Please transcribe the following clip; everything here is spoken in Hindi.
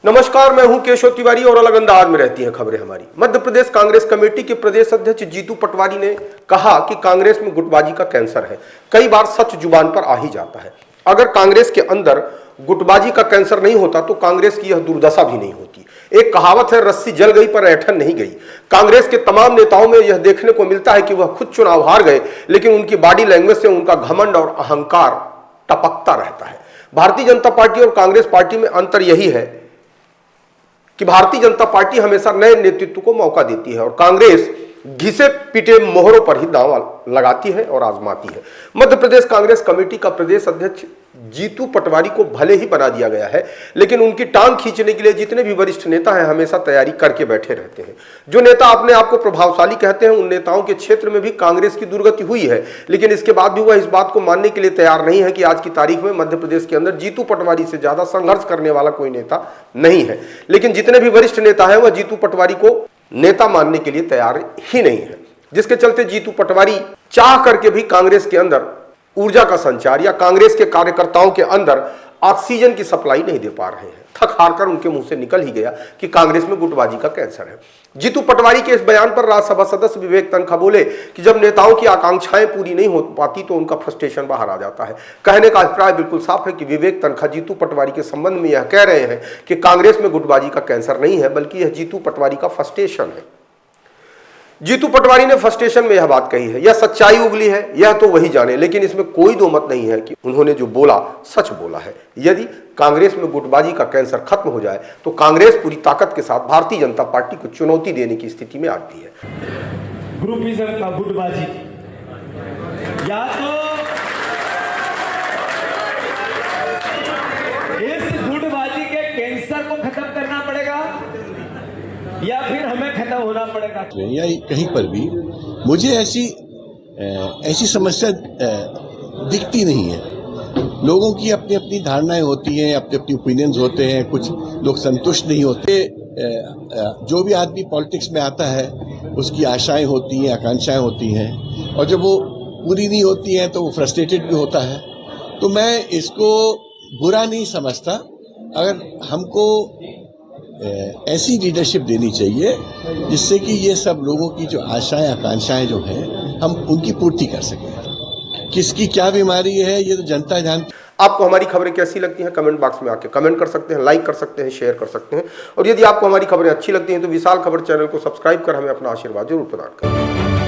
नमस्कार, मैं हूं केशव तिवारी और अलग अंदाज में रहती हैं खबरें हमारी। मध्य प्रदेश कांग्रेस कमेटी के प्रदेश अध्यक्ष जीतू पटवारी ने कहा कि कांग्रेस में गुटबाजी का कैंसर है। कई बार सच जुबान पर आ ही जाता है। अगर कांग्रेस के अंदर गुटबाजी का कैंसर नहीं होता तो कांग्रेस की यह दुर्दशा भी नहीं होती। एक कहावत है, रस्सी जल गई पर ऐठन नहीं गई। कांग्रेस के तमाम नेताओं में यह देखने को मिलता है कि वह खुद चुनाव हार गए, लेकिन उनकी बॉडी लैंग्वेज से उनका घमंड और अहंकार टपकता रहता है। भारतीय जनता पार्टी और कांग्रेस पार्टी में अंतर यही है कि भारतीय जनता पार्टी हमेशा नए नेतृत्व को मौका देती है और कांग्रेस घिसे पिटे मोहरों पर ही दांव लगाती है और आजमाती है। मध्य प्रदेश कांग्रेस कमेटी का प्रदेश अध्यक्ष जीतू पटवारी को भले ही बना दिया गया है, लेकिन उनकी टांग खींचने के लिए जितने भी वरिष्ठ नेता हैं हमेशा तैयारी करके बैठे रहते हैं। जो नेता अपने आप को प्रभावशाली कहते हैं, उन नेताओं के क्षेत्र में भी कांग्रेस की दुर्गति हुई है, लेकिन इसके बाद भी वह इस बात को मानने के लिए तैयार नहीं है कि आज की तारीख में मध्य प्रदेश के अंदर जीतू पटवारी से ज्यादा संघर्ष करने वाला कोई नेता नहीं है। लेकिन जितने भी वरिष्ठ नेता हैं वह जीतू पटवारी को नेता मानने के लिए तैयार ही नहीं है, जिसके चलते जीतू पटवारी चाह करके भी कांग्रेस के अंदर ऊर्जा का संचार या कांग्रेस के कार्यकर्ताओं के अंदर ऑक्सीजन की सप्लाई नहीं दे पा रहे हैं। थक हार कर उनके मुंह से निकल ही गया कि कांग्रेस में गुटबाजी का कैंसर है। जीतू पटवारी के इस बयान पर राज्यसभा सदस्य विवेक तनखा बोले कि जब नेताओं की आकांक्षाएं पूरी नहीं हो पाती तो उनका फ्रस्ट्रेशन बाहर आ जाता है। कहने का अभिप्राय बिल्कुल साफ है कि विवेक तनखा जीतू पटवारी के संबंध में यह कह रहे हैं कि कांग्रेस में गुटबाजी का कैंसर नहीं है, बल्कि यह जीतू पटवारी का फ्रस्ट्रेशन है। जीतू पटवारी ने फ्रस्ट्रेशन में यह बात कही है। यह सच्चाई उगली है, यह तो वही जाने, लेकिन इसमें कोई दो मत नहीं है कि उन्होंने जो बोला सच बोला है। यदि कांग्रेस में गुटबाजी का कैंसर खत्म हो जाए तो कांग्रेस पूरी ताकत के साथ भारतीय जनता पार्टी को चुनौती देने की स्थिति में आती है। ग्रुपिज्म का गुटबाजी या तो इस गुटबाजी के कैंसर को खत्म करना पड़ेगा या फिर हमें खत्म होना पड़ेगा। या कहीं पर भी मुझे ऐसी समस्या दिखती नहीं है। लोगों की अपनी अपनी धारणाएं होती हैं, अपने अपने ओपिनियंस होते हैं, कुछ लोग संतुष्ट नहीं होते। जो भी आदमी पॉलिटिक्स में आता है उसकी आशाएं होती हैं, आकांक्षाएं होती हैं, और जब वो पूरी नहीं होती हैं तो वो फ्रस्ट्रेटेड भी होता है। तो मैं इसको बुरा नहीं समझता। अगर हमको ऐसी लीडरशिप देनी चाहिए जिससे कि ये सब लोगों की जो आशाएं आकांक्षाएं जो हैं हम उनकी पूर्ति कर सकें। किसकी क्या बीमारी है ये तो जनता जानती। आपको हमारी खबरें कैसी लगती हैं कमेंट बॉक्स में आके कमेंट कर सकते हैं, लाइक कर सकते हैं, शेयर कर सकते हैं। और यदि आपको हमारी खबरें अच्छी लगती हैं तो विशाल खबर चैनल को सब्सक्राइब कर हमें अपना आशीर्वाद जरूर प्रदान करें।